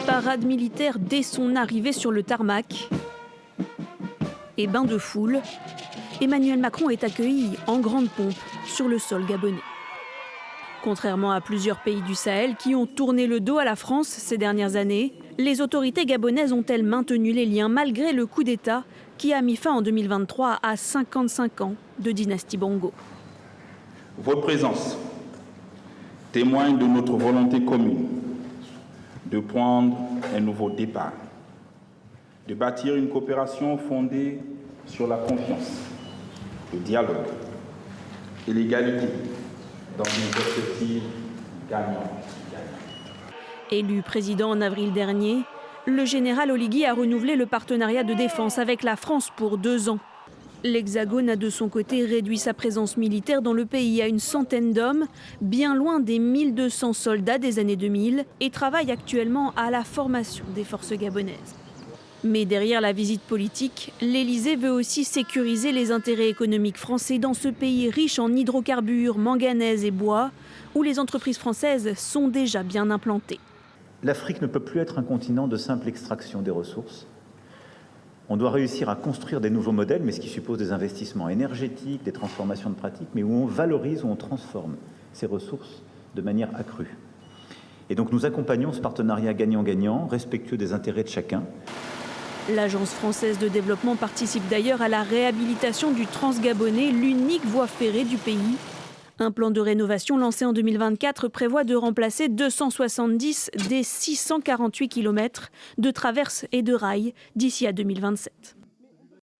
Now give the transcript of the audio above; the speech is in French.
Parade militaire dès son arrivée sur le tarmac et bain de foule, Emmanuel Macron est accueilli en grande pompe sur le sol gabonais. Contrairement à plusieurs pays du Sahel qui ont tourné le dos à la France ces dernières années, les autorités gabonaises ont-elles maintenu les liens malgré le coup d'État qui a mis fin en 2023 à 55 ans de dynastie Bongo. Votre présence témoigne de notre volonté commune de prendre un nouveau départ, de bâtir une coopération fondée sur la confiance, le dialogue et l'égalité dans une perspective gagnante. Élu président en avril dernier, le général Oligui a renouvelé le partenariat de défense avec la France pour 2 ans. L'Hexagone a de son côté réduit sa présence militaire dans le pays à une centaine d'hommes, bien loin des 1200 soldats des années 2000, et travaille actuellement à la formation des forces gabonaises. Mais derrière la visite politique, l'Élysée veut aussi sécuriser les intérêts économiques français dans ce pays riche en hydrocarbures, manganèse et bois, où les entreprises françaises sont déjà bien implantées. L'Afrique ne peut plus être un continent de simple extraction des ressources. On doit réussir à construire des nouveaux modèles, mais ce qui suppose des investissements énergétiques, des transformations de pratiques, mais où on valorise, où on transforme ces ressources de manière accrue. Et donc nous accompagnons ce partenariat gagnant-gagnant, respectueux des intérêts de chacun. L'Agence française de développement participe d'ailleurs à la réhabilitation du Transgabonais, l'unique voie ferrée du pays. Un plan de rénovation lancé en 2024 prévoit de remplacer 270 des 648 km de traverses et de rails d'ici à 2027.